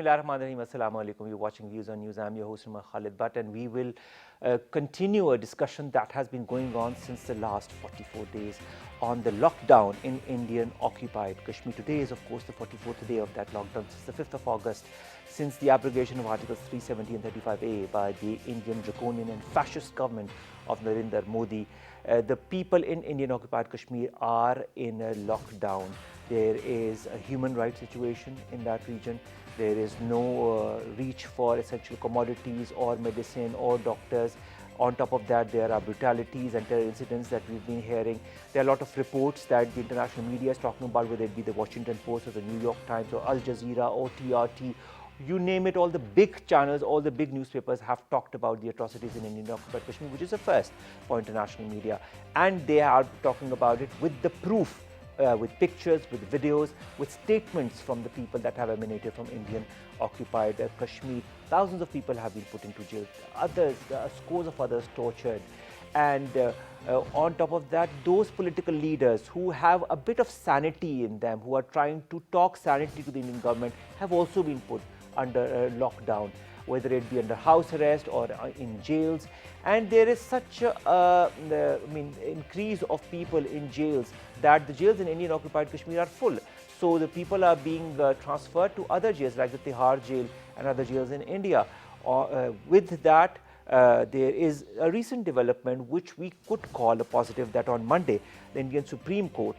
Bismillahirrahmanirrahim. Assalamu alaikum. You're watching Views on News. I'm your host, Omar Khalid. And we will continue a discussion that has been going on since the last 44 days on the lockdown in Indian occupied Kashmir. Today is, of course, the 44th day of that lockdown. Since the 5th of August, since the abrogation of Articles 370 and 35A by the Indian draconian and fascist government of Narendra Modi, the people in Indian occupied Kashmir are in a lockdown. There is a human rights situation in that region. There is no reach for essential commodities or medicine or doctors. On top of that, there are brutalities and terror incidents that we've been hearing. There are a lot of reports that the international media is talking about, whether it be the Washington Post or the New York Times or Al Jazeera or TRT. You name it, all the big channels, all the big newspapers have talked about the atrocities in Indian occupied Kashmir, which is a first for international media. And they are talking about it with the proof. With pictures, with videos, with statements from the people that have emanated from Indian occupied Kashmir. Thousands of people have been put into jail, others, scores of others tortured. And on top of that, those political leaders who have a bit of sanity in them, who are trying to talk sanity to the Indian government, have also been put under lockdown, whether it be under house arrest or in jails. And there is such a increase of people in jails that the jails in Indian occupied Kashmir are full. So the people are being transferred to other jails like the Tihar jail and other jails in India. With that, there is a recent development which we could call a positive, that on Monday, the Indian Supreme Court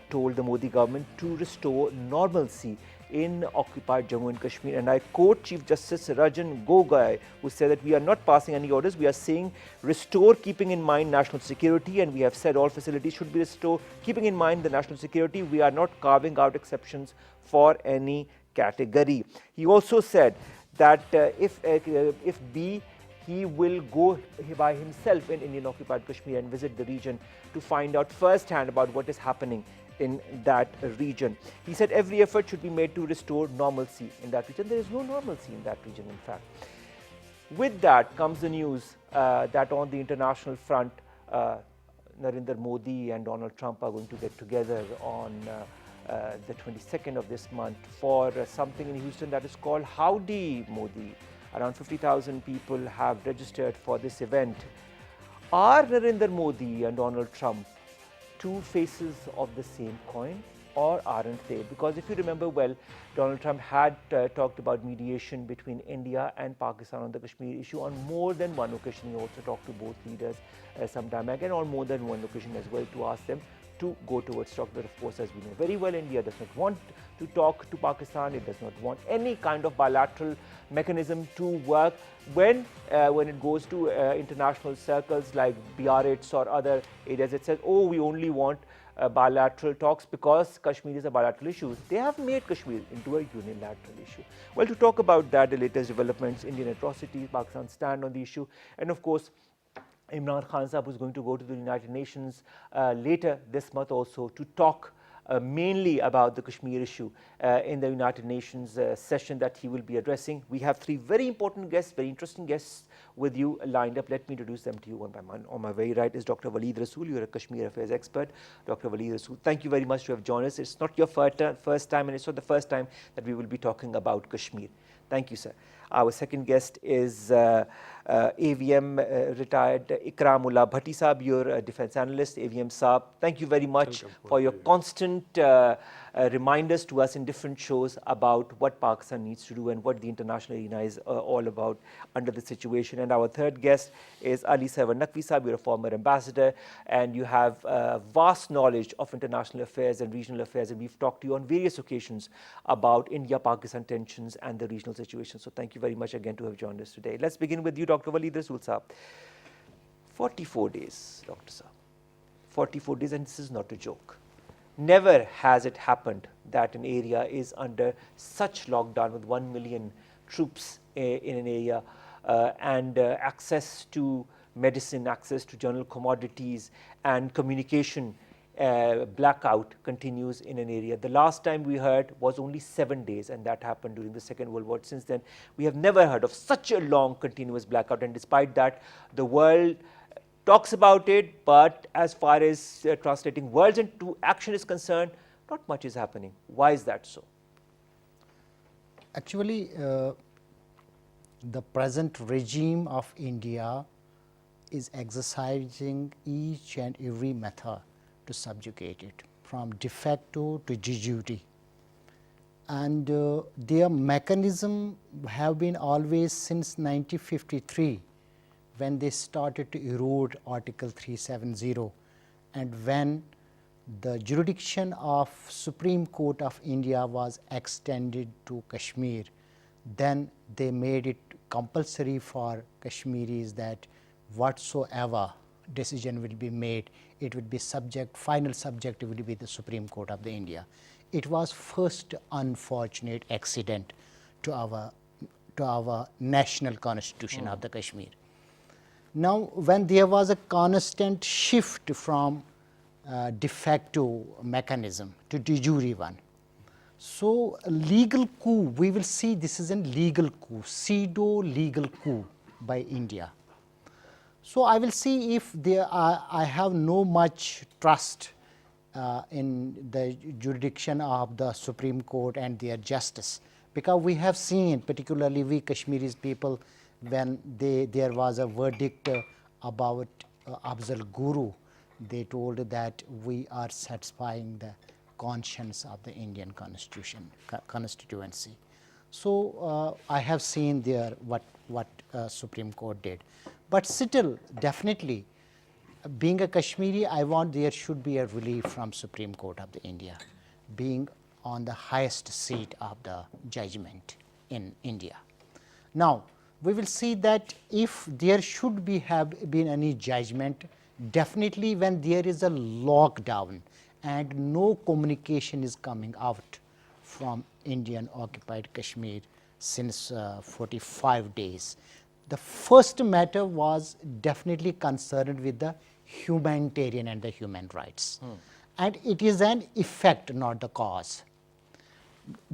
told the Modi government to restore normalcy in occupied Jammu and Kashmir. And I quote Chief Justice Rajan Gogoi, who said that we are not passing any orders, we are saying restore keeping in mind national security, and we have said all facilities should be restored keeping in mind the national security. We are not carving out exceptions for any category. He also said that if be, he will go by himself in Indian occupied Kashmir and visit the region to find out firsthand about what is happening in that region. He said every effort should be made to restore normalcy in that region. There is no normalcy in that region, in fact. With that comes the news that on the international front, Narendra Modi and Donald Trump are going to get together on the 22nd of this month for something in Houston that is called Howdy Modi. Around 50,000 people have registered for this event. Are Narendra Modi and Donald Trump two faces of the same coin, or aren't they? Because if you remember well, Donald Trump had talked about mediation between India and Pakistan on the Kashmir issue on more than one occasion. He also talked to both leaders some time again on more than one occasion as well, to ask them to go towards talk. But of course, as we know very well, India does not want to talk to Pakistan. It does not want any kind of bilateral mechanism to work when it goes to international circles like Biarritz or other areas. It says, oh, we only want bilateral talks because Kashmir is a bilateral issue. They have made Kashmir into a unilateral issue. Well, to talk about that, the latest developments, Indian atrocities, Pakistan's stand on the issue, and of course, Imran Khan Sahab, who's going to go to the United Nations later this month also to talk mainly about the Kashmir issue in the United Nations session that he will be addressing. We have three very important guests, very interesting guests with you lined up. Let me introduce them to you one by one. On my very right is Dr. Waleed Rasool. You're a Kashmir affairs expert. Dr. Waleed Rasool, thank you very much to have joined us. It's not your first time, and it's not the first time that we will be talking about Kashmir. Thank you, sir. Our second guest is AVM retired Ikramullah Bhatti Saab. You're a defense analyst, AVM Saab. Thank you very much for your constant reminders to us in different shows about what Pakistan needs to do and what the international arena is all about under the situation. And our third guest is Ali Sarwar Naqvi Saab. You're a former ambassador and you have vast knowledge of international affairs and regional affairs, and we've talked to you on various occasions about India-Pakistan tensions and the regional situation. So thank you very much again to have joined us today. Let's begin with you, Dr. Waleed Rasool Saab. 44 days, Dr. Saab. 44 days, and this is not a joke. Never has it happened that an area is under such lockdown with 1 million troops in an area and access to medicine, access to general commodities and communication blackout continues in an area. The last time we heard was only 7 days, and that happened during the Second World War. Since then, we have never heard of such a long continuous blackout, and despite that, the world talks about it, but as far as translating words into action is concerned, not much is happening. Why is that so? Actually, the present regime of India is exercising each and every method to subjugate it, from de facto to de jure. And their mechanism have been always since 1953, when they started to erode Article 370, and when the jurisdiction of Supreme Court of India was extended to Kashmir. Then they made it compulsory for Kashmiris that whatsoever decision will be made, it would be subject, final subject would be the Supreme Court of the India. It was first unfortunate accident to our national constitution of the Kashmir. Now, when there was a constant shift from de facto mechanism to de jure one, so legal coup, we will see this is a legal coup, pseudo legal coup by India. So I will see if there are, I have no much trust in the jurisdiction of the Supreme Court and their justice, because we have seen, particularly we Kashmiris people, when there was a verdict about Afzal Guru, they told that we are satisfying the conscience of the Indian constituency. So I have seen there what Supreme Court did, but still, definitely, being a Kashmiri, I want there should be a relief from Supreme Court of the India, being on the highest seat of the judgment in India. Now, we will see that if there should have been any judgment, definitely when there is a lockdown and no communication is coming out from Indian occupied Kashmir since 45 days. The first matter was definitely concerned with the humanitarian and the human rights. And it is an effect, not the cause.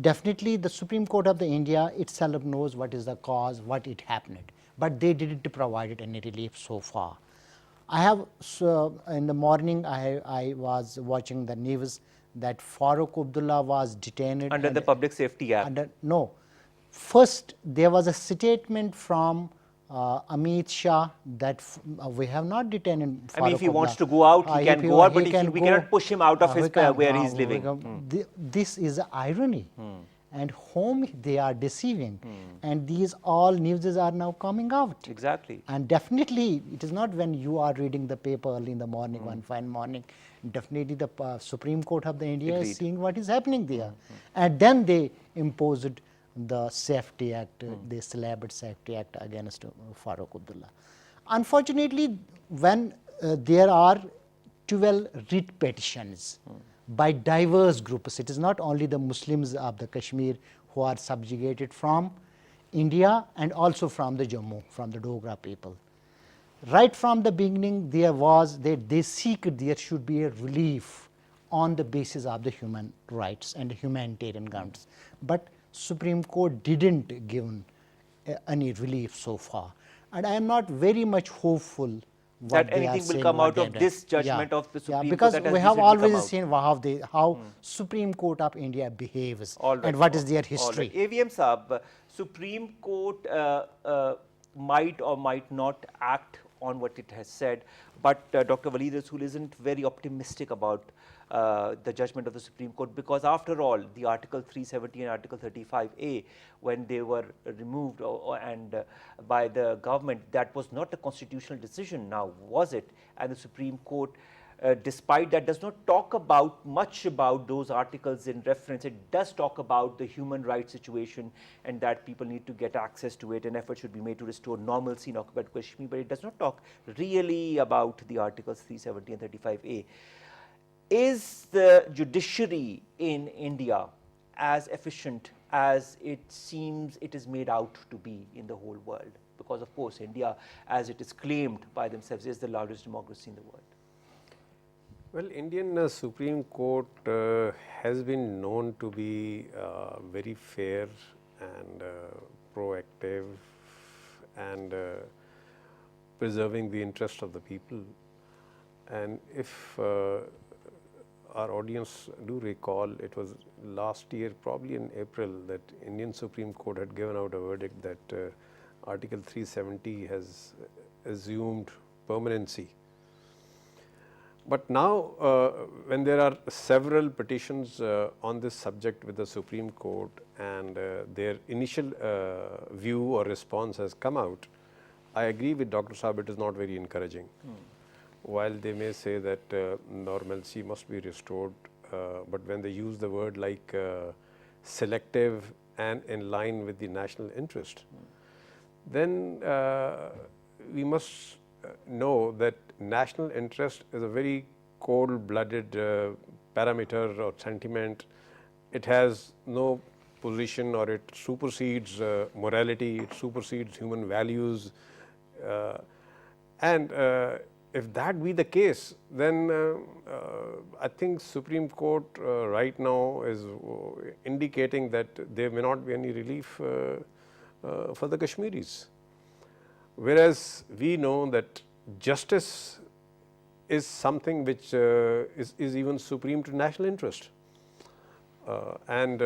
Definitely the Supreme Court of the India itself knows what is the cause, what it happened, but they didn't provide any relief so far. I have, in the morning, I was watching the news that Farooq Abdullah was detained. Under the Public Safety Act. No. First, there was a statement from Amit Shah that we have not detained Farooq. I mean, if he wants to go out, he can go out, but we cannot push him out of his where he's living. This is irony. And whom they are deceiving. And these all newses are now coming out. Exactly. And definitely, it is not when you are reading the paper early in the morning, one fine morning, definitely the Supreme Court of the India is seeing what is happening there. And then they imposed the Safety Act, the Celebrity Safety Act against Farooq Abdullah. Unfortunately, when there are 12 writ petitions by diverse groups, it is not only the Muslims of the Kashmir who are subjugated from India and also from the Jammu, from the Dogra people. Right from the beginning, they seek there should be a relief on the basis of the human rights and humanitarian grounds. But Supreme Court didn't give any relief so far. And I am not very much hopeful that anything will come out of this judgment of the Supreme Court. Because we have always seen how Supreme Court of India behaves and what is their history. AVM Saab, Supreme Court might or might not act on what it has said, but Dr. Waleed Rasool isn't very optimistic about the judgment of the Supreme Court, because after all, the Article 370 and Article 35A, when they were removed by the government, that was not a constitutional decision now, was it? And the Supreme Court, despite that, does not talk about much about those articles in reference. It does talk about the human rights situation and that people need to get access to it, and effort should be made to restore normalcy in occupied Kashmir, but it does not talk really about the Articles 370 and 35A. Is the judiciary in India as efficient as it seems it is made out to be in the whole world? Because of course, India, as it is claimed by themselves, is the largest democracy in the world. Well, Indian Supreme Court has been known to be very fair and proactive and preserving the interest of the people. And if our audience do recall, it was last year, probably in April, that Indian Supreme Court had given out a verdict that Article 370 has assumed permanency. But now, when there are several petitions on this subject with the Supreme Court, and their initial view or response has come out, I agree with Dr. Saab, it is not very encouraging. While they may say that normalcy must be restored, but when they use the word like selective and in line with the national interest, then we must know that national interest is a very cold-blooded parameter or sentiment. It has no position, or it supersedes morality, it supersedes human values. And if that be the case, then I think Supreme Court right now is indicating that there may not be any relief for the Kashmiris. Whereas we know that justice is something which is even supreme to national interest. And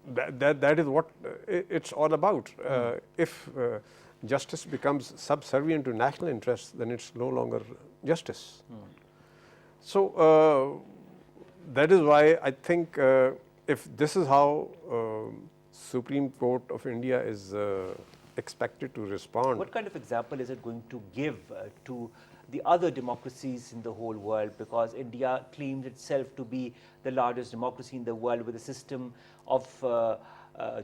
that is what it's all about. If justice becomes subservient to national interest, then it's no longer justice. So that is why I think if this is how Supreme Court of India is expected to respond. What kind of example is it going to give to the other democracies in the whole world? Because India claims itself to be the largest democracy in the world with a system of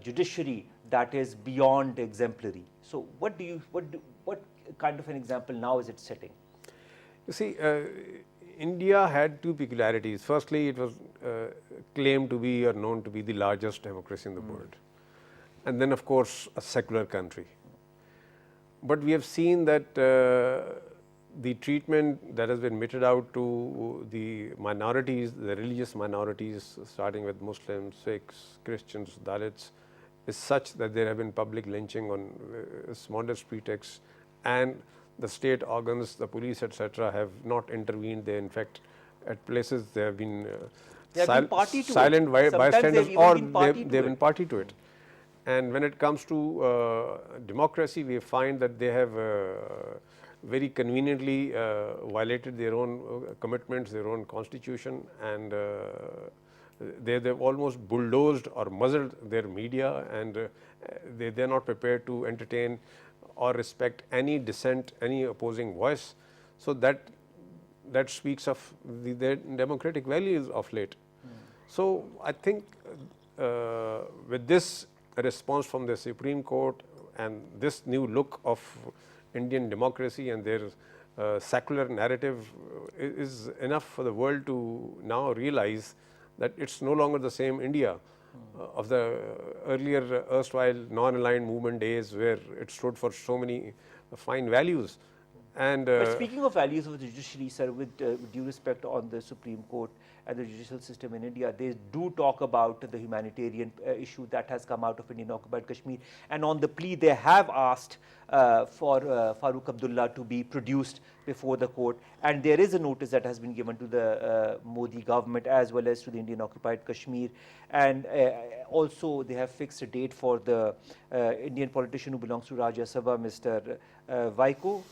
judiciary that is beyond exemplary. So what kind of an example now is it setting? You see, India had two peculiarities. Firstly, it was claimed to be or known to be the largest democracy in the world. And then, of course, a secular country. But we have seen that the treatment that has been meted out to the minorities, the religious minorities, starting with Muslims, Sikhs, Christians, Dalits, is such that there have been public lynching on smallest pretexts, and the state organs, the police, etc., have not intervened. They, in fact, at places they have been silent bystanders, or they have been party to it. And when it comes to democracy, we find that they have very conveniently violated their own commitments, their own constitution, and they have almost bulldozed or muzzled their media, and they are not prepared to entertain or respect any dissent, any opposing voice. So that speaks of their democratic values of late. So I think with this response from the Supreme Court and this new look of Indian democracy and their secular narrative is enough for the world to now realize that it's no longer the same India of the earlier erstwhile non-aligned movement days, where it stood for so many fine values. And but speaking of values of the judiciary, sir, with due respect on the Supreme Court and the judicial system in India, they do talk about the humanitarian issue that has come out of Indian occupied Kashmir, and on the plea they have asked for Farooq Abdullah to be produced before the court, and there is a notice that has been given to the Modi government as well as to the Indian occupied Kashmir, and also they have fixed a date for the Indian politician who belongs to Rajya Sabha, Mr. Vaiko,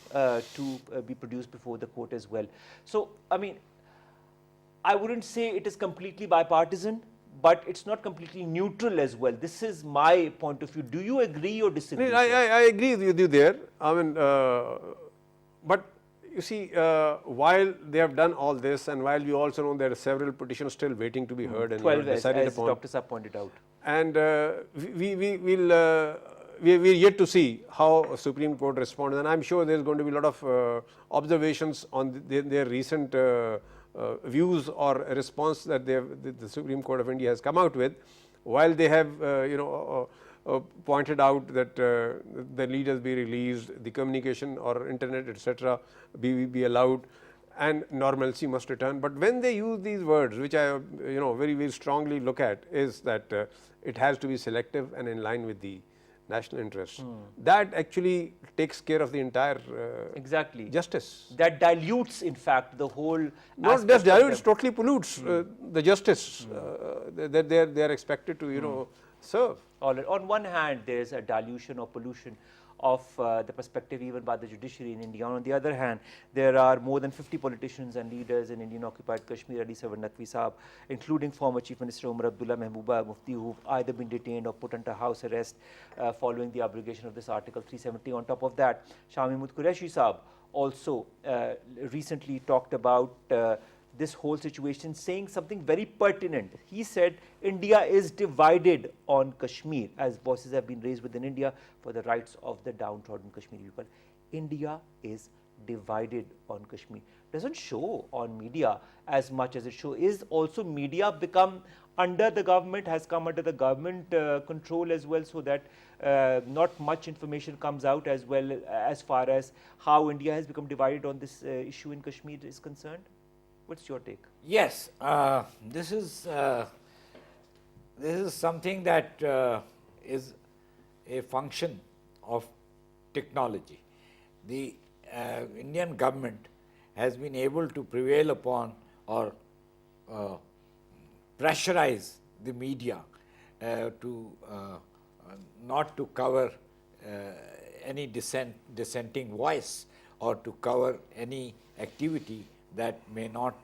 to be produced before the court as well. So, I mean, I wouldn't say it is completely bipartisan, but it's not completely neutral as well. This is my point of view. Do you agree or disagree? I agree with you there. I mean, but you see, while they have done all this, and while we also know there are several petitions still waiting to be heard and 12 decided as upon, Dr. Saab pointed out. and we're yet to see how Supreme Court responds, and I'm sure there's going to be a lot of observations on their recent views or response that the Supreme Court of India has come out with, while they have pointed out that the leaders be released, the communication or internet, etc., be allowed, and normalcy must return. But when they use these words, which I very, very strongly look at, is that it has to be selective and in line with the national interests, that actually takes care of the entire Exactly. justice. That dilutes, in fact, the whole Not aspect just of dilutes, them. totally pollutes the justice that they are expected to, serve. On one hand, there is a dilution or pollution of the perspective even by the judiciary in India. On the other hand, there are more than 50 politicians and leaders in Indian-occupied Kashmir, Ali Savar Naqvi Saab, including former Chief Minister Umar Abdullah Mehbooba Mufti, who've either been detained or put under house arrest following the abrogation of this Article 370. On top of that, Shah Mahmood Qureshi Saab also recently talked about this whole situation, saying something very pertinent. He said India is divided on Kashmir, as voices have been raised within India for the rights of the downtrodden Kashmiri people. India is divided on Kashmir. Doesn't show on media as much as it shows. Is also media become under the government, has come under the government control as well, so that not much information comes out as well as far as how India has become divided on this issue in Kashmir is concerned? What's your take? Yes, this is something that is a function of technology. The Indian government has been able to prevail upon or pressurize the media to not to cover any dissenting voice or to cover any activity that may not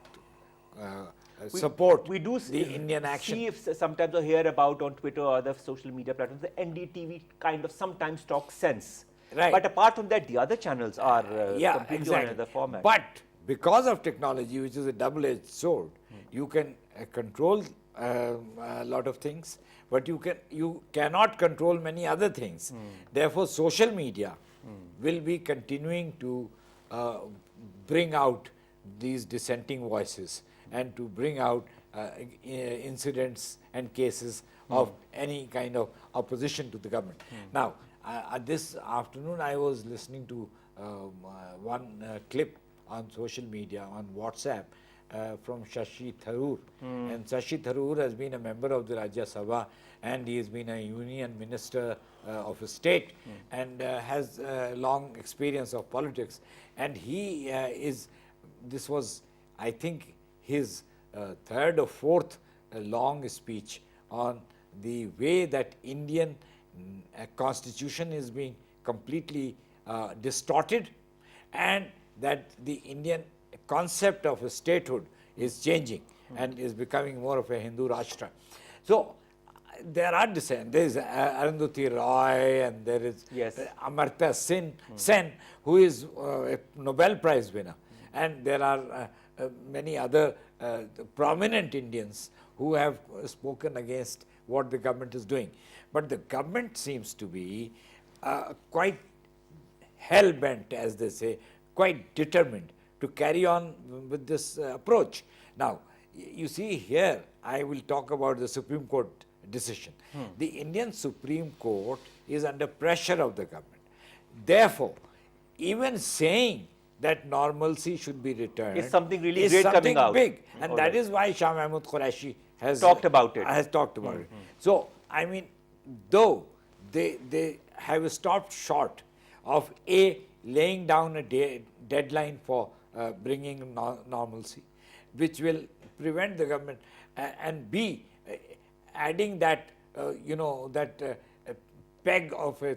support we do the Indian action. See if sometimes or hear about on Twitter or other social media platforms, the NDTV kind of sometimes talks sense. Right. But apart from that, the other channels are completely on another format. But because of technology, which is a double-edged sword, you can control a lot of things, but you cannot control many other things. Therefore, social media will be continuing to bring out these dissenting voices and to bring out incidents and cases of any kind of opposition to the government. Now, this afternoon I was listening to one clip on social media, on WhatsApp, from Shashi Tharoor. And Shashi Tharoor has been a member of the Rajya Sabha, and he has been a union minister of a state and has long experience of politics. And he this was, I think, his third or fourth long speech on the way that Indian constitution is being completely distorted, and that the Indian concept of a statehood is changing and is becoming more of a Hindu Rashtra. So there are dissent. There is Arundhati Roy, and there is Amartya Sen, who is a Nobel Prize winner. And there are many other prominent Indians who have spoken against what the government is doing. But the government seems to be quite hell-bent, as they say, quite determined to carry on with this approach. Now, you see here, I will talk about the Supreme Court decision. The Indian Supreme Court is under pressure of the government. Therefore, even saying that normalcy should be returned is something really is great something coming out. big, and that is why Shah Mahmood Qureshi has talked about it. So, I mean, though they have stopped short of laying down a deadline for bringing normalcy, which will prevent the government, and B, adding that that peg of a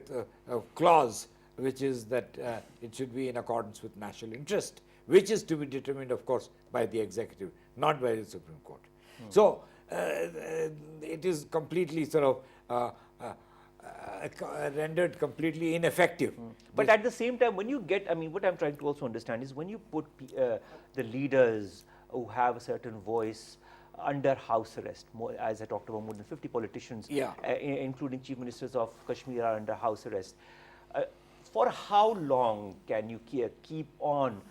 clause, which is that it should be in accordance with national interest, which is to be determined, of course, by the executive, not by the Supreme Court. So it is completely sort of rendered completely ineffective. But at the same time, when you get, I mean, what I'm trying to also understand is when you put the leaders who have a certain voice under house arrest, as I talked about, more than 50 politicians, including chief ministers of Kashmir, are under house arrest. For how long can you keep on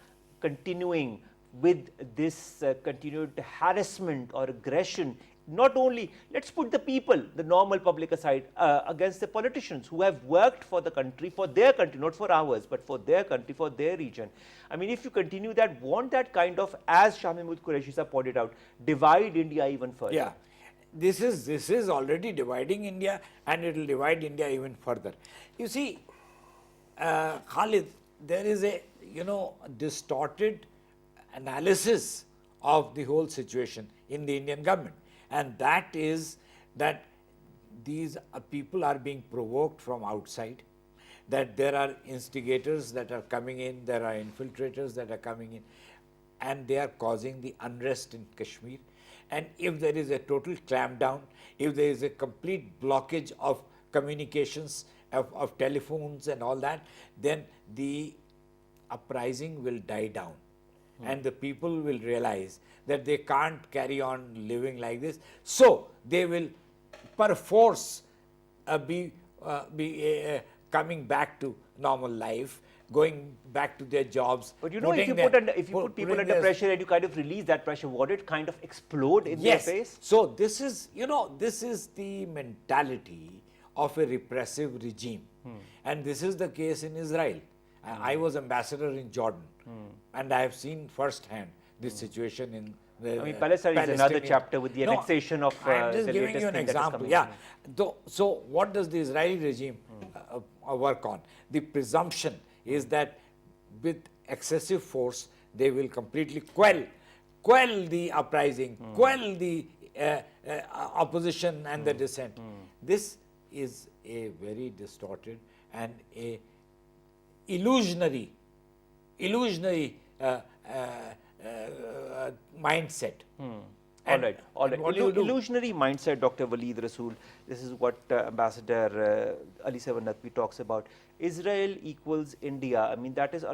continuing with this continued harassment or aggression? Not only, let's put the people, the normal public aside, against the politicians who have worked for the country, for their country, not for ours, but for their country, for their region. I mean, if you continue that, won't that kind of, as Shah Mahmood Qureshi pointed out, divide India even further? Yeah. this is already dividing India, and it will divide India even further. You see, Khalid, there is a distorted analysis of the whole situation in the Indian government, and that is that these people are being provoked from outside, that there are instigators that are coming in, there are infiltrators that are coming in, and they are causing the unrest in Kashmir. And if there is a total clampdown, if there is a complete blockage of communications, of telephones and all that, then the uprising will die down. And the people will realize that they can't carry on living like this. So they will perforce be coming back to normal life, going back to their jobs. But you know, if you put people under pressure and you kind of release that pressure, would it kind of explode in their face? So this is, this is the mentality of a repressive regime. And this is the case in Israel. I was ambassador in Jordan, and I have seen firsthand this situation in the Palestine is another chapter with the annexation of I'm just the giving latest you an thing that is example. coming. Yeah. So what does the Israeli regime work on? The presumption is that with excessive force, they will completely quell the uprising, quell the opposition and the dissent. This is a very distorted and a illusionary mindset. All right. Illusionary mindset, Dr. Waleed Rasool. This is what Ambassador Ali Sevan Naqvi talks about. Israel equals India. I mean, that is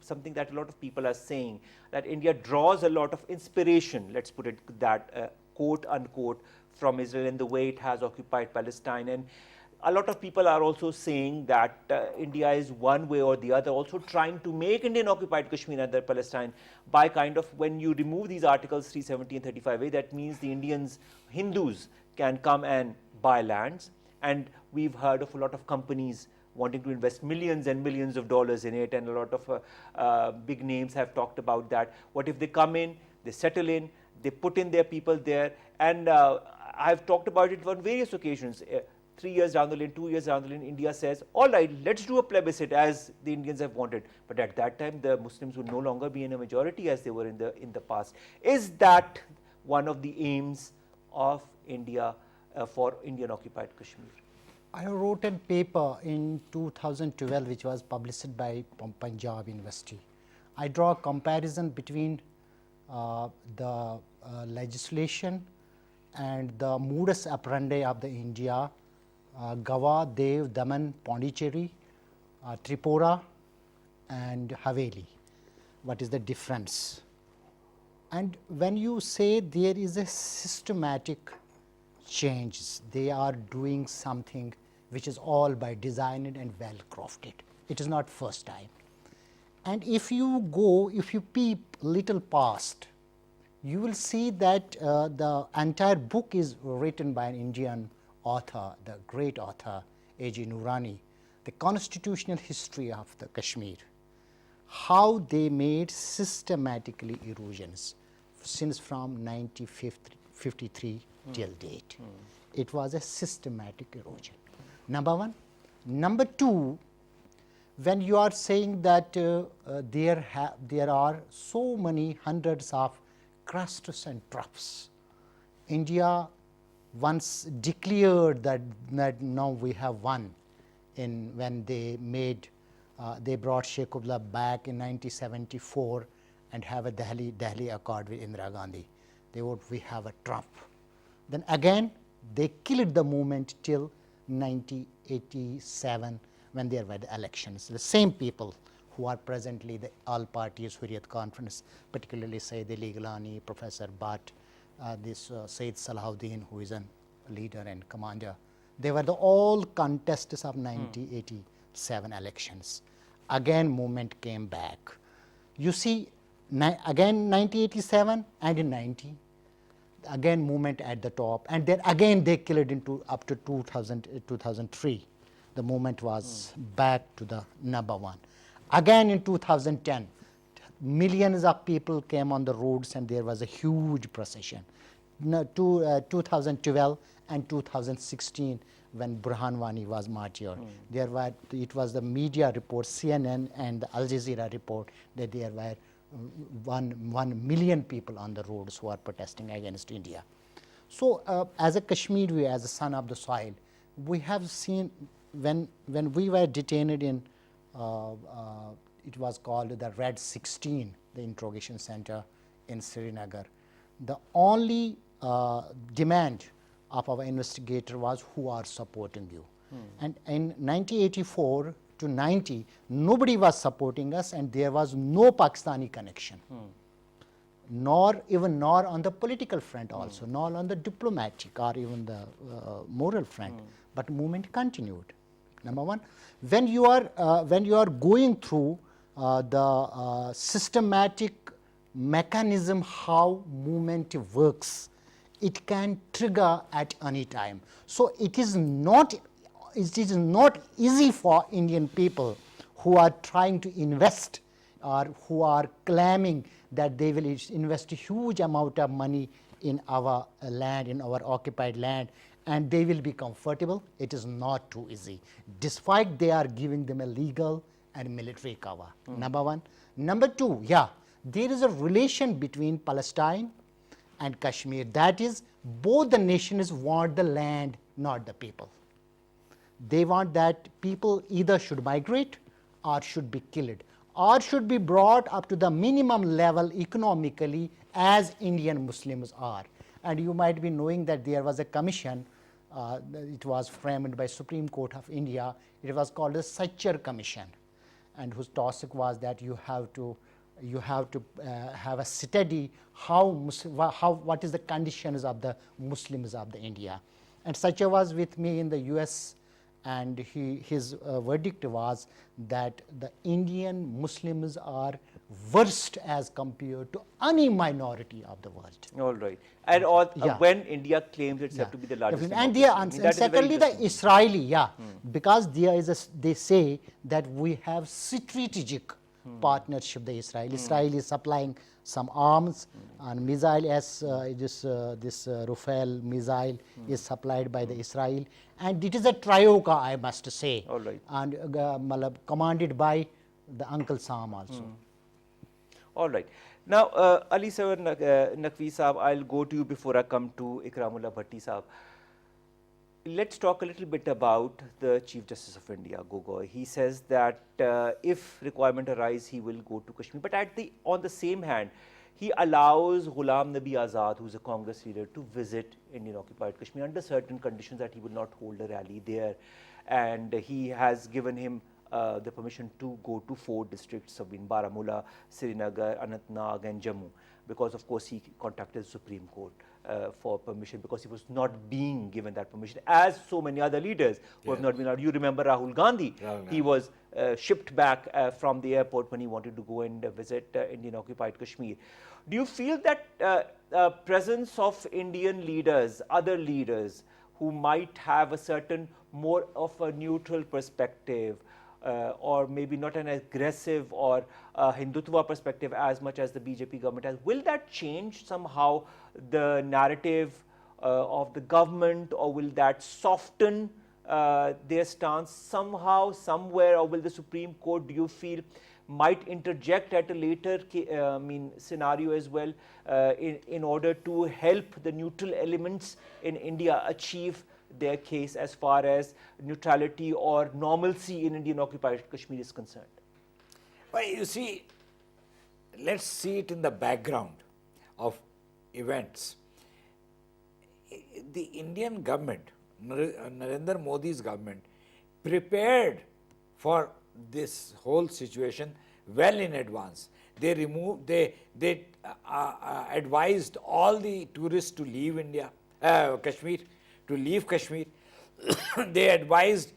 something that a lot of people are saying, that India draws a lot of inspiration, let's put it that, quote unquote, from Israel in the way it has occupied Palestine. And a lot of people are also saying that India is one way or the other also trying to make Indian occupied Kashmir and Palestine by kind of, when you remove these articles 370 and 35A, that means the Hindus can come and buy lands. And we've heard of a lot of companies wanting to invest millions and millions of dollars in it, and a lot of big names have talked about that. What if they come in, they settle in, they put in their people there, and I've talked about it on various occasions. 3 years down the lane, 2 years down the lane, India says, all right, let's do a plebiscite as the Indians have wanted. But at that time, the Muslims would no longer be in a majority as they were in the past. Is that one of the aims of India for Indian occupied Kashmir? I wrote a paper in 2012 which was published by Punjab University. I draw a comparison between the legislation and the modus operandi of the India, Goa, Dev, Daman, Pondicherry, Tripura and Haveli. What is the difference? And when you say there is a systematic change, they are doing something which is all by design and well crafted. It is not first time. And if you peep little past, you will see that the entire book is written by an Indian author, the great author A.J. Noorani, The Constitutional History of the Kashmir, how they made systematically erosions since from 1953 till date. It was a systematic erosion, number one. Number two, when you are saying that there are so many hundreds of crusts and troughs, India once declared that now we have won when they brought Sheikh Abdullah back in 1974 and have a Delhi Accord with Indira Gandhi. We have a Trump. Then again they killed the movement till 1987 when there were the elections. The same people who are presently the all parties Hurriyat Conference, particularly Saeed Ali Gilani, Professor Bhatt, Saeed Salahuddin, who is a leader and commander, they were all contestants of 1987 elections. Again movement came back. You see, again 1987 and in 90, again movement at the top, and then again they killed into up to 2003. The movement was back to the number one. Again in 2010, millions of people came on the roads and there was a huge procession. 2012 and 2016 when Burhan Wani was martyred. It was the media report, CNN and the Al Jazeera report, that there were 1 million people on the roads who are protesting against India. So as a Kashmiri, as a son of the soil, we have seen when we were detained in, it was called the Red 16, the interrogation center in Srinagar. The only demand of our investigator was, who are supporting you? And in 1984 to 90, nobody was supporting us, and there was no Pakistani connection. Nor on the political front also, nor on the diplomatic or even the moral front, but movement continued. Number one, when you are going through the systematic mechanism how movement works, it can trigger at any time. So it is not easy for Indian people who are trying to invest or who are claiming that they will invest a huge amount of money in our land, in our occupied land, and they will be comfortable. It is not too easy, despite they are giving them a legal and military cover. Number one. Number two, there is a relation between Palestine and Kashmir. That is, both the nations want the land, not the people. They want that people either should migrate or should be killed, or should be brought up to the minimum level economically as Indian Muslims are. And you might be knowing that there was a commission, it was framed by Supreme Court of India. It was called the Sachar Commission, and whose task was that you have to have a study what is the conditions of the Muslims of the India. And Sachar was with me in the US, and his verdict was that the Indian Muslims are worst as compared to any minority of the world. All right. And when India claims itself to be the largest Definitely. democracy. And secondly, the Israeli, because they say that we have strategic partnership. The Israel is supplying some arms and missile, as this Rafale missile is supplied by the Israel, and it is a Trioka, I must say. All right. And commanded by the Uncle Sam also. All right. Now, Ali Sir Naqvi Saab, I'll go to you before I come to Ikramullah Bhatti Saab. Let's talk a little bit about the Chief Justice of India, Gogoi. He says that if requirement arise, he will go to Kashmir. But on the same hand, he allows Ghulam Nabi Azad, who's a Congress leader, to visit Indian occupied Kashmir under certain conditions, that he will not hold a rally there. And he has given him the permission to go to 4 districts of Baramulla, Srinagar, Anantnag and Jammu, because of course he contacted the Supreme Court for permission, because he was not being given that permission, as so many other leaders who have not been allowed. You remember Rahul Gandhi, he was shipped back from the airport when he wanted to go and visit Indian occupied Kashmir. Do you feel that presence of Indian leaders, other leaders who might have a certain more of a neutral perspective, or maybe not an aggressive or Hindutva perspective as much as the BJP government has, will that change somehow the narrative of the government, or will that soften their stance somehow, somewhere, or will the Supreme Court, do you feel, might interject at a later scenario as well in order to help the neutral elements in India achieve their case as far as neutrality or normalcy in Indian occupied Kashmir is concerned? Well, you see, let's see it in the background of events. The Indian government, Narendra Modi's government, prepared for this whole situation well in advance. They advised all the tourists to leave Kashmir, to leave Kashmir. They advised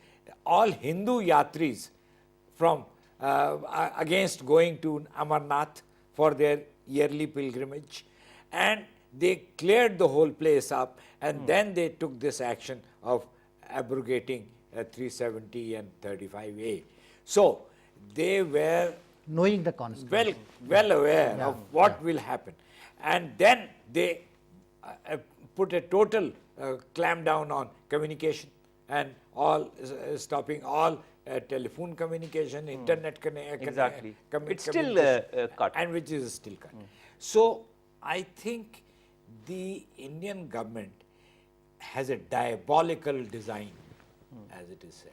all Hindu yatris from against going to Amarnath for their yearly pilgrimage, and they cleared the whole place up, and then they took this action of abrogating 370 and 35A. So they were knowing the constitution, well aware of what will happen, and then they put a total clamp down on communication and all stopping all telephone communication, internet Exactly. It's still communication, cut. and which is still cut. So I think the Indian government has a diabolical design, as it is said,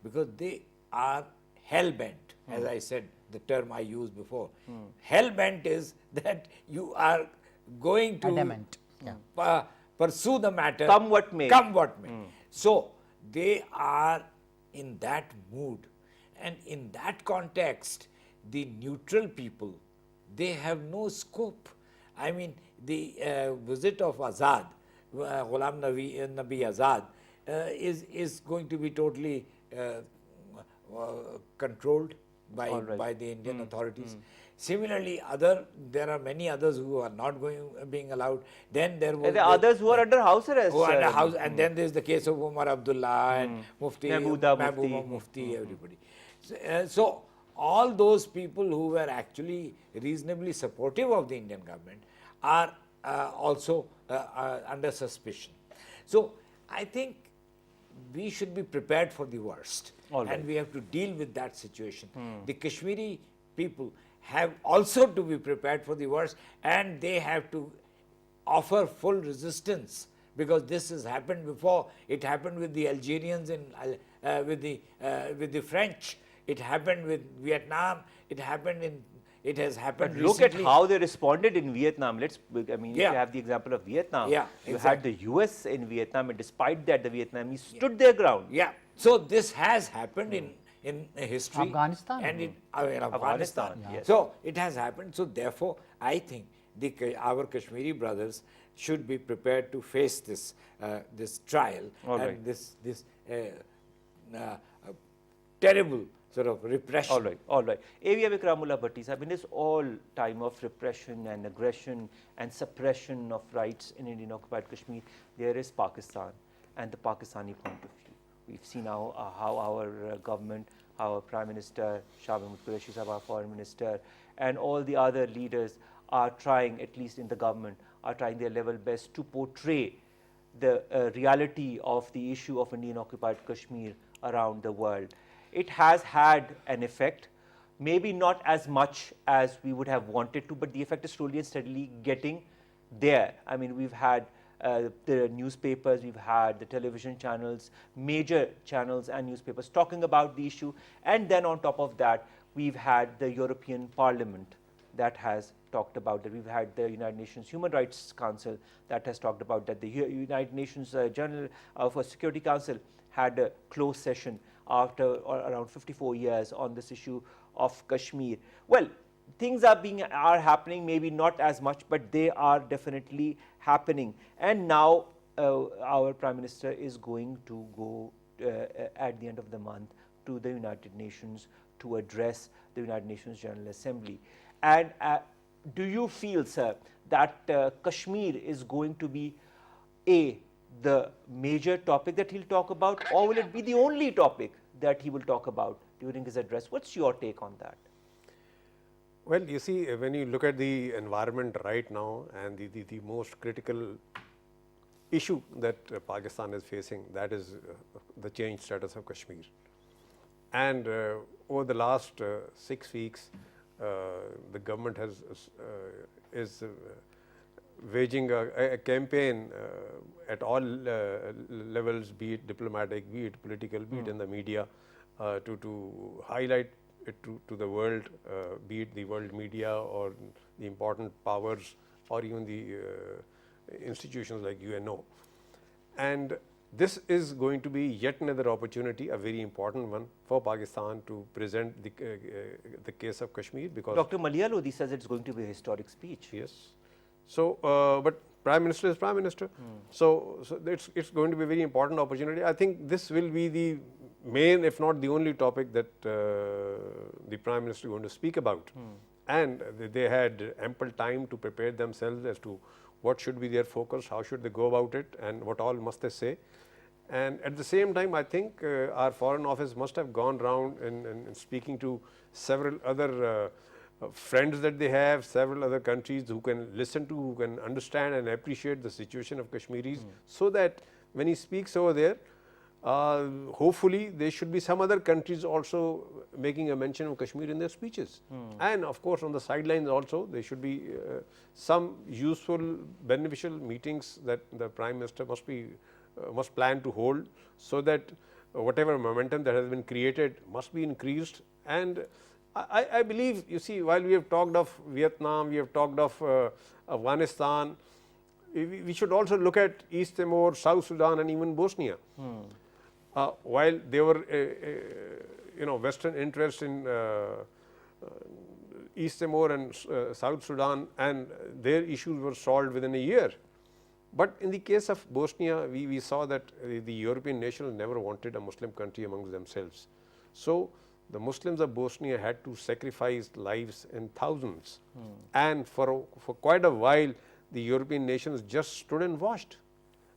because they are hell bent, as I said, the term I used before. Hell bent is that you are going to Adamant, yeah. pursue the matter, Come what may. Come what may. So they are in that mood, and in that context, the neutral people, they have no scope. I mean, the visit of Azad, Ghulam Nabi Azad, is going to be totally controlled by the Indian authorities. Similarly, there are many others who are not being allowed. Then there was There are others who are under house arrest. who are under house, and then there is the case of Omar Abdullah and Mufti, Mahbooba Mufti, everybody. So all those people who were actually reasonably supportive of the Indian government are also under suspicion. So I think we should be prepared for the worst, and we have to deal with that situation. The Kashmiri people have also to be prepared for the worst, and they have to offer full resistance, because this has happened before. It happened with the Algerians with the French. It happened with Vietnam. It has happened But look recently. at how they responded in Vietnam. If you Yeah. have the example of Vietnam, Yeah, you exactly. had the US in Vietnam, and despite that, the Vietnamese stood their ground. Yeah. So this has happened in history. Afghanistan. And in Afghanistan. Afghanistan, yes. So it has happened. So therefore, I think our Kashmiri brothers should be prepared to face this trial and this terrible sort of repression. All right. A.V. Vikramullah Bhatti sahab, in this all time of repression and aggression and suppression of rights in Indian occupied Kashmir, there is Pakistan and the Pakistani point of view. We've seen how our government, our Prime Minister, Shah Mahmood Qureshi sahab, our Foreign Minister, and all the other leaders are trying, at least in the government, are trying their level best to portray the reality of the issue of Indian occupied Kashmir around the world. It has had an effect, maybe not as much as we would have wanted to, but the effect is slowly and steadily getting there. I mean, we've had the newspapers, we've had the television channels, major channels and newspapers talking about the issue, and then on top of that, we've had the European Parliament that has talked about that. We've had the United Nations Human Rights Council that has talked about that. The United Nations General for Security Council had a closed session after around 54 years on this issue of Kashmir. Well, things are happening, maybe not as much, but they are definitely happening. And now our Prime Minister is going to go at the end of the month to the United Nations to address the United Nations General Assembly. And do you feel, sir, that Kashmir is going to be the major topic that he'll talk about, or will it be the only topic that he will talk about during his address? What's your take on that? Well, you see, when you look at the environment right now and the most critical issue that Pakistan is facing, that is the changed status of Kashmir. And over the last 6 weeks, the government is waging a campaign at all levels, be it diplomatic, be it political, be it in the media, to highlight it to the world, be it the world media or the important powers or even the institutions like UNO. And this is going to be yet another opportunity, a very important one for Pakistan to present the case of Kashmir, because Dr. Malia Lodi says it's going to be a historic speech. yes. So, but Prime Minister is Prime Minister. So it's going to be a very important opportunity. I think this will be the main, if not the only topic that the Prime Minister is going to speak about. And they had ample time to prepare themselves as to what should be their focus, how should they go about it, and what all must they say. And at the same time, I think our Foreign Office must have gone round and speaking to several other friends that they have, several other countries who can listen to, who can understand and appreciate the situation of Kashmiris, so that when he speaks over there, hopefully there should be some other countries also making a mention of Kashmir in their speeches. And of course, on the sidelines also, there should be some useful, beneficial meetings that the Prime Minister must plan to hold, so that whatever momentum that has been created must be increased. And I believe, you see, while we have talked of Vietnam, we have talked of Afghanistan, we should also look at East Timor, South Sudan, and even Bosnia. While there were Western interests in East Timor and South Sudan, and their issues were solved within a year. But in the case of Bosnia, we saw that the European nations never wanted a Muslim country amongst themselves. So the Muslims of Bosnia had to sacrifice lives in thousands. And for quite a while, the European nations just stood and watched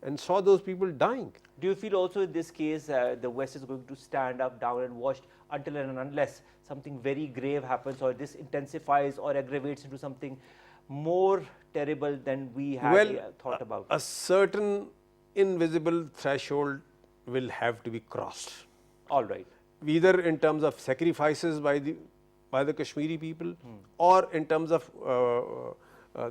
and saw those people dying. Do you feel also in this case the West is going to stand up, down and watch until and unless something very grave happens, or this intensifies or aggravates into something more terrible than we had thought about? A certain invisible threshold will have to be crossed. All right. Either in terms of sacrifices by the Kashmiri people, or in terms of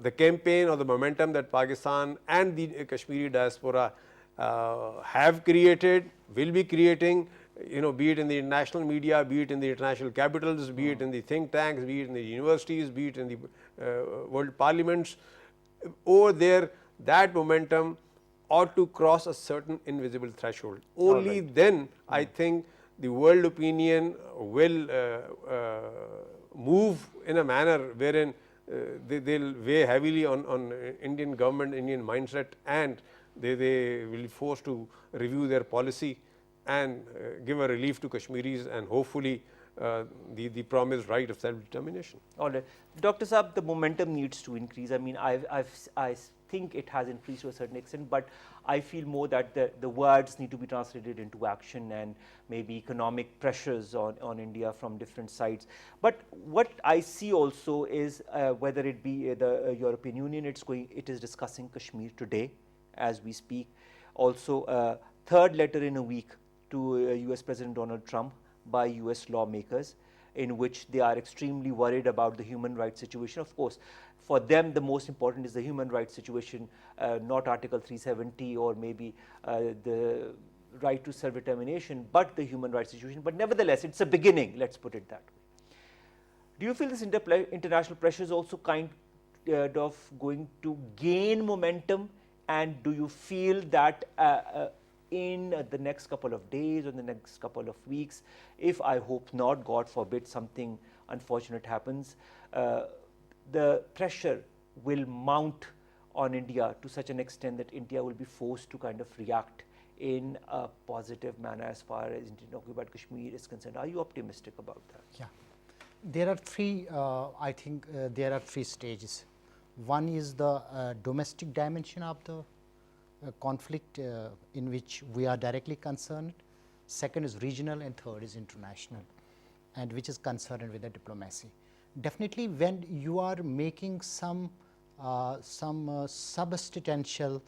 the campaign or the momentum that Pakistan and the Kashmiri diaspora have created, will be creating, be it in the international media, be it in the international capitals, be it in the think tanks, be it in the universities, be it in the world parliaments. Over there, that momentum ought to cross a certain invisible threshold. Only then, I think, the world opinion will move in a manner wherein they'll weigh heavily on Indian government, Indian mindset, and they will be forced to review their policy and give a relief to Kashmiris, and hopefully the promised right of self-determination. All right. Dr. Saab, the momentum needs to increase. I mean, I think it has increased to a certain extent, but I feel more that the words need to be translated into action, and maybe economic pressures on India from different sides. But what I see also is whether it be the European Union, it is discussing Kashmir today as we speak. Also, third letter in a week to US President Donald Trump by US lawmakers, in which they are extremely worried about the human rights situation. Of course, for them the most important is the human rights situation, not Article 370 or maybe the right to self-determination, but the human rights situation. But nevertheless, it's a beginning, let's put it that way. Do you feel this international pressure is also kind of going to gain momentum, and do you feel that in the next couple of days or the next couple of weeks, if I hope not, God forbid, something unfortunate happens, the pressure will mount on India to such an extent that India will be forced to kind of react in a positive manner as far as Indian occupied Kashmir is concerned? Are you optimistic about that? Yeah, there are three, I think there are three stages. One is the domestic dimension of the conflict in which we are directly concerned. Second is regional, and third is international, and which is concerned with the diplomacy. Definitely, when you are making some substantial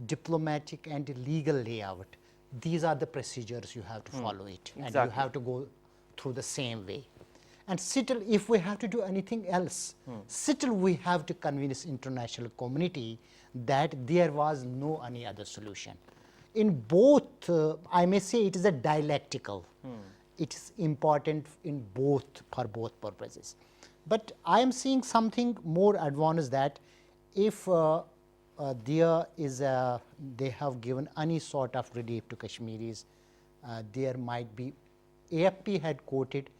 diplomatic and legal layout, these are the procedures you have to follow it, and you have to go through the same way. And still, if we have to do anything else, still we have to convince international community that there was no any other solution. In both, I may say it is a dialectical. It is important in both, for both purposes. But I am seeing something more advanced, that if there is they have given any sort of relief to Kashmiris, there might be, AFP had quoted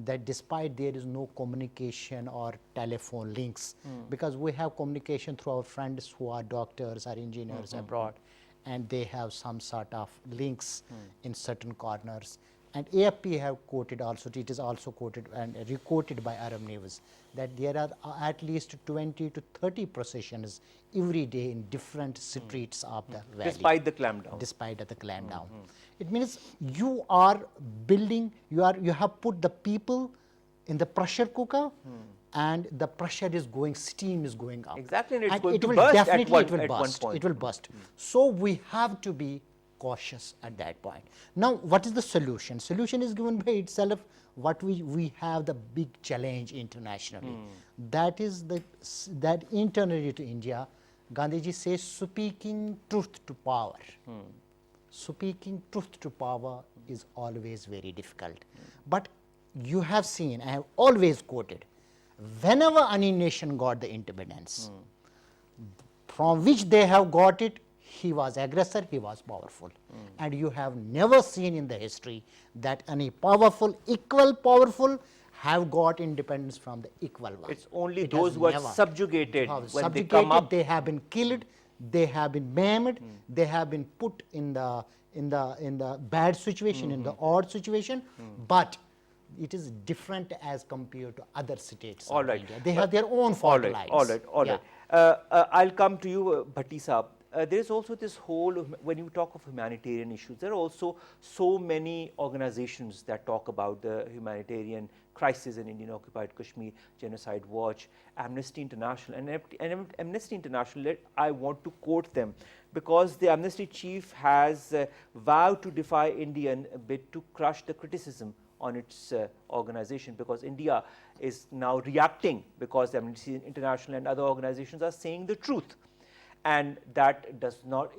that despite there is no communication or telephone links, because we have communication through our friends who are doctors or engineers abroad, and they have some sort of links in certain corners. And AFP have quoted also, it is also quoted and requoted by Arab News, that there are at least 20 to 30 processions every day in different streets of the valley. Despite the clampdown. Despite the clampdown. It means you are building, you have put the people in the pressure cooker, and the pressure is going, steam is going up. Exactly, and it's and going it to will burst at definitely one- it will at one burst. point. It will burst. So we have to be cautious at that point. Now, what is the solution? Solution is given by itself. What we have the big challenge internationally. That is that internally to India, Gandhiji says speaking truth to power. Speaking truth to power is always very difficult. But you have seen, I have always quoted, whenever any nation got the independence, from which they have got it, he was aggressor, he was powerful. And you have never seen in the history that any powerful, equal powerful, have got independence from the equal one. It's only It those has who are never. subjugated Who are when they subjugated, come up. they have been killed, they have been maimed, they have been put in the bad situation, in the odd situation, but it is different as compared to other states All of right. India. They have their own All fault right, lines. all right, all Yeah. right. I'll come to you, Bhatti Saab. There is also this whole, when you talk of humanitarian issues, there are also so many organizations that talk about the humanitarian crisis in Indian occupied Kashmir, Genocide Watch, Amnesty International. And Amnesty International, I want to quote them because the Amnesty chief has vowed to defy Indian bid to crush the criticism on its organization, because India is now reacting because Amnesty International and other organizations are saying the truth. And that does not,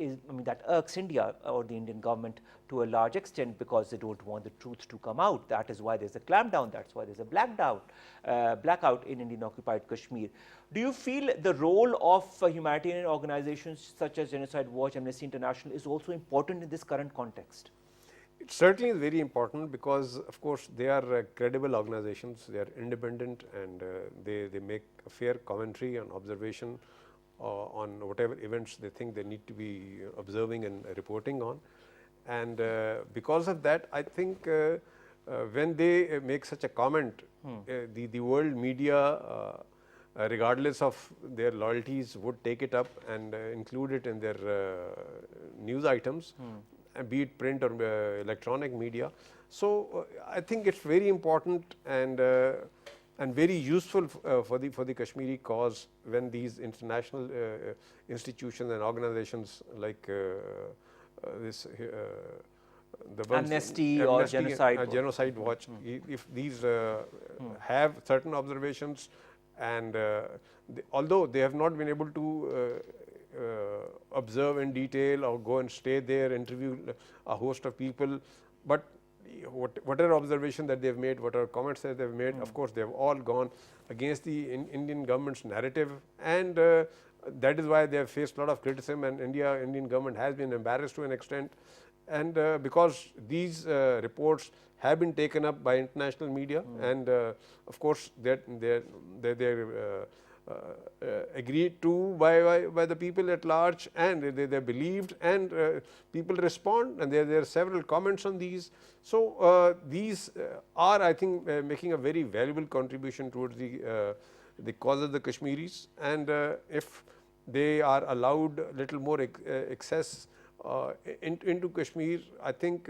that irks India or the Indian government to a large extent because they don't want the truth to come out. That is why there's a clampdown, that's why there's a blackout in Indian occupied Kashmir. Do you feel the role of humanitarian organizations such as Genocide Watch, Amnesty International is also important in this current context? It certainly is very important because, of course, they are credible organizations, they are independent, and they make a fair commentary and observation on whatever events they think they need to be observing and reporting on. And because of that, I think when they make such a comment, the world media, regardless of their loyalties, would take it up and include it in their news items, be it print or electronic media. So I think it's very important and very useful for the Kashmiri cause when these international institutions and organizations like this the ones, Amnesty or Genocide Watch, if these have certain observations, and although they have not been able to observe in detail or go and stay there, interview a host of people, but whatever observation that they've made, whatever comments that they've made, of course, they have all gone against the Indian government's narrative, and that is why they have faced a lot of criticism, and Indian government has been embarrassed to an extent, and because these reports have been taken up by international media, and of course they're agreed to by the people at large, and they're believed, and people respond, and there are several comments on these. So these are, I think, making a very valuable contribution towards the cause of the Kashmiris, and if they are allowed a little more access into Kashmir, I think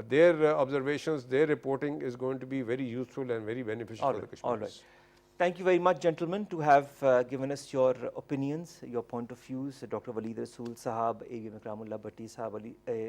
their observations, their reporting is going to be very useful and very beneficial for the Kashmiris. All right. Thank you very much, gentlemen, to have given us your opinions, your point of views. Dr. Waleed Rasool Sahab, A.G. Makramullah Bhatti Sahab,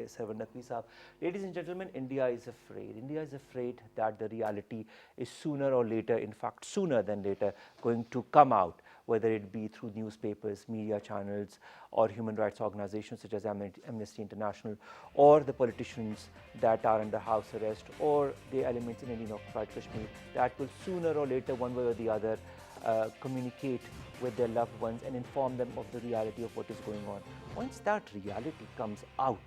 Sarwar Naqvi Sahab. Ladies and gentlemen, India is afraid. India is afraid that the reality is sooner or later, in fact, sooner than later, going to come out, whether it be through newspapers, media channels, or human rights organizations such as Amnesty International, or the politicians that are under house arrest, or the elements in Indian occupied Kashmir that will sooner or later, one way or the other, communicate with their loved ones and inform them of the reality of what is going on. Once that reality comes out,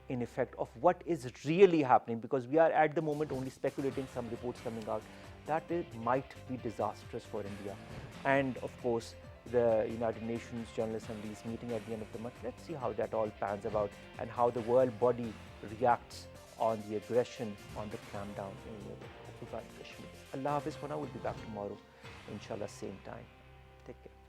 in effect, of what is really happening, because we are at the moment only speculating, some reports coming out, that it might be disastrous for India. And of course, the United Nations General Assembly is meeting at the end of the month. Let's see how that all pans about and how the world body reacts on the aggression, on the clampdown in occupied Kashmir. Allah Hafiz for now. We'll be back tomorrow, inshallah, same time. Take care.